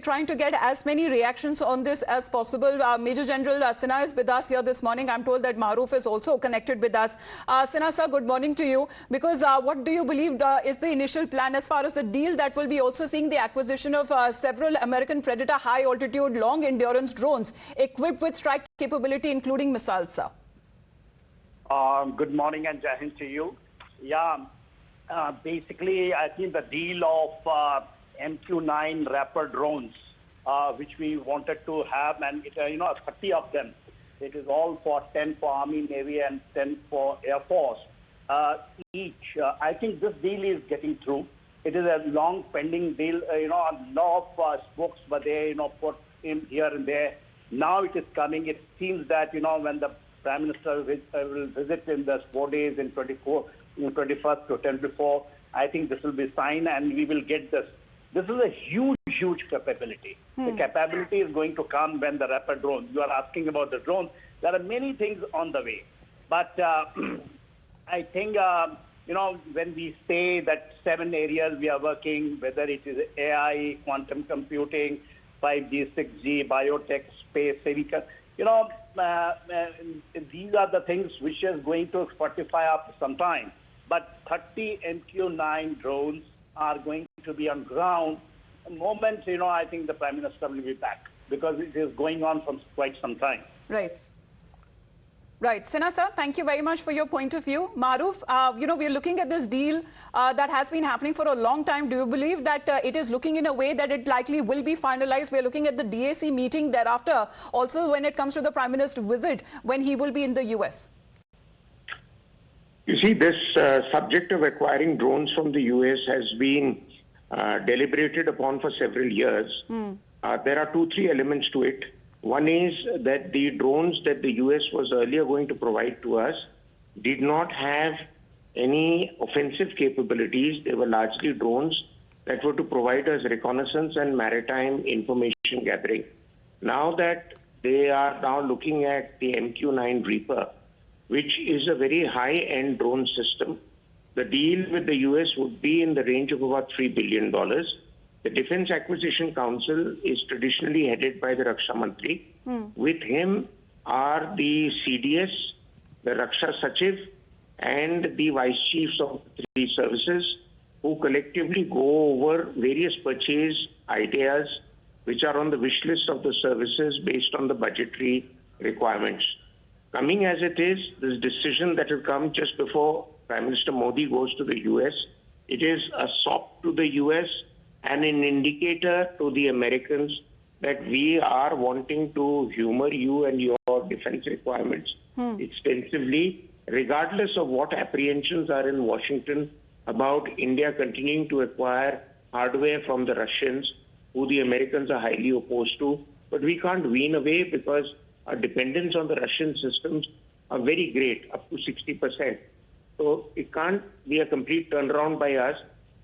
trying to get as many reactions on this as possible. Major General Sinha is with us here this morning. I'm told that Maroof is also connected with us. Sinha sir, good morning to you. Because what do you believe is the initial plan as far as the deal that will be also seeing the acquisition of several American Predator high-altitude, long-endurance drones equipped with strike capability, including missiles, sir? Good morning and Jai Hind to you. Yeah, basically, I think the deal of MQ-9 Raptor drones, which we wanted to have, and it, 30 of them. It is all for 10 for Army, Navy, and 10 for Air Force each. I think this deal is getting through. It is a long pending deal. A lot of spokes were there, put in here and there. Now it is coming. It seems that when the Prime Minister will visit in the 4 days in 21st to 24, I think this will be signed and we will get this. This is a huge capability. The capability is going to come when the Raptor drone. You are asking about the drone. There are many things on the way. But I think, when we say that 7 areas we are working, whether it is AI, quantum computing, 5G, 6G, biotech, space, semiconductor, these are the things which is going to fortify up some time. But 30 MQ-9 drones are going to be on ground. The moment, I think the Prime Minister will be back because it is going on for quite some time. Right. Right. Sinha sir, thank you very much for your point of view. Maroof, we're looking at this deal that has been happening for a long time. Do you believe that it is looking in a way that it likely will be finalized? We're looking at the DAC meeting thereafter, also when it comes to the Prime Minister's visit, when he will be in the US. You see, this subject of acquiring drones from the US has been deliberated upon for several years. There are 2-3 elements to it. One is that the drones that the US was earlier going to provide to us did not have any offensive capabilities. They were largely drones that were to provide us reconnaissance and maritime information gathering. Now that they are now looking at the MQ-9 Reaper, which is a very high-end drone system, the deal with the US would be in the range of about $3 billion. The Defense Acquisition Council is traditionally headed by the Raksha Mantri. With him are the CDS, the Raksha Sachiv, and the Vice Chiefs of the 3 services, who collectively go over various purchase ideas which are on the wish list of the services based on the budgetary requirements. Coming as it is, this decision that will come just before Prime Minister Modi goes to the US, it is a sop to the US and an indicator to the Americans that we are wanting to humor you and your defense requirements extensively, regardless of what apprehensions are in Washington about India continuing to acquire hardware from the Russians, who the Americans are highly opposed to. But we can't wean away because our dependence on the Russian systems are very great, up to 60%. So it can't be a complete turnaround by us.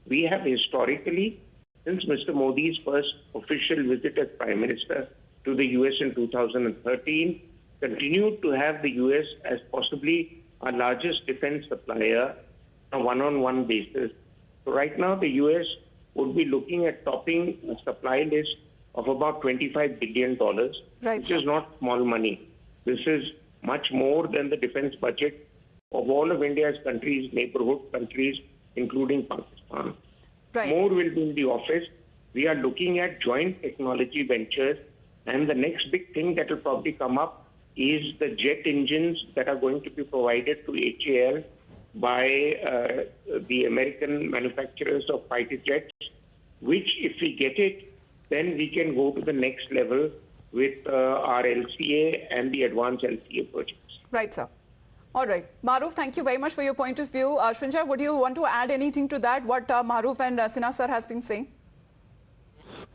We have historically, since Mr. Modi's first official visit as Prime Minister to the US in 2013, continued to have the US as possibly our largest defense supplier on a one-on-one basis. So right now, the US would be looking at topping a supply list of about $25 billion, which is not small money. This is much more than the defense budget of all of India's countries, neighborhood countries, including Pakistan. Right. More will be in the office. We are looking at joint technology ventures, and the next big thing that will probably come up is the jet engines that are going to be provided to HAL by the American manufacturers of fighter jets, which if we get it, then we can go to the next level with our LCA and the advanced LCA projects. Right, sir. All right. Maroof, thank you very much for your point of view. Srinjay, would you want to add anything to that, what Maroof and Sinha sir has been saying?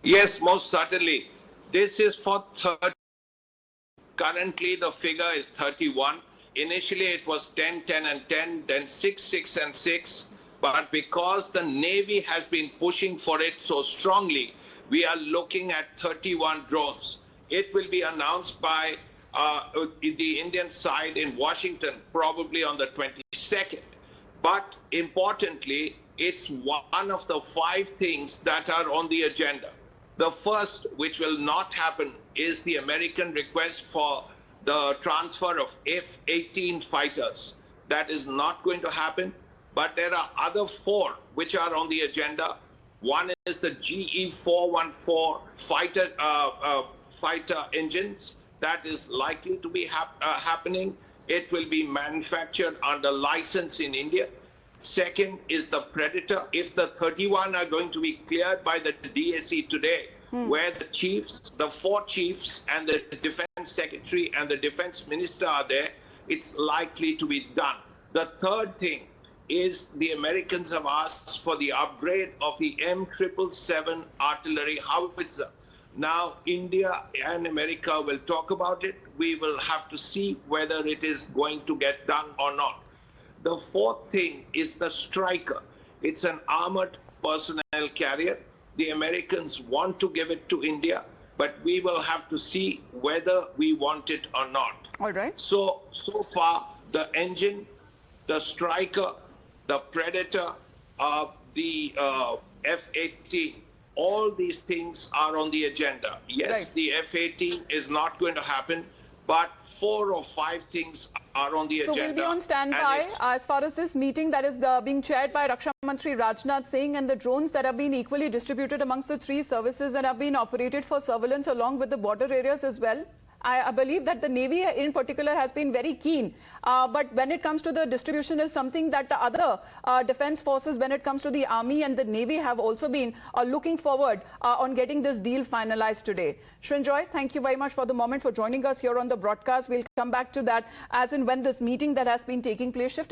Yes, most certainly. This is for 30. Currently, the figure is 31. Initially, it was 10, 10 and 10, then 6, 6 and 6. But because the Navy has been pushing for it so strongly, we are looking at 31 drones. It will be announced by the Indian side in Washington, probably on the 22nd. But importantly, it's one of the 5 things that are on the agenda. The first, which will not happen, is the American request for the transfer of F-18 fighters. That is not going to happen, but there are other 4 which are on the agenda. One is the GE-414 fighter engines. That is likely to be happening. It will be manufactured under license in India. Second is the Predator. If the 31 are going to be cleared by the DSE today, where the chiefs, the 4 chiefs and the defense secretary and the defense minister are there, it's likely to be done. The third thing is the Americans have asked for the upgrade of the M777 artillery howitzer. Now, India and America will talk about it. We will have to see whether it is going to get done or not. The fourth thing is the Striker. It's an armored personnel carrier. The Americans want to give it to India, but we will have to see whether we want it or not. All right. So far, the engine, the Striker, the Predator, the F-18, all these things are on the agenda. Yes, Right. the F-18 is not going to happen, but 4 or 5 things are on the So agenda. we'll be on standby as far as this meeting that is being chaired by Raksha Mantri Rajnath Singh, and the drones that have been equally distributed amongst the 3 services and have been operated for surveillance along with the border areas as well. I believe that the Navy in particular has been very keen. But when it comes to the distribution is something that the other defense forces, when it comes to the Army and the Navy, have also been looking forward on getting this deal finalized today. Srinjoy, thank you very much for the moment for joining us here on the broadcast. We'll come back to that as and when this meeting that has been taking place. Shifting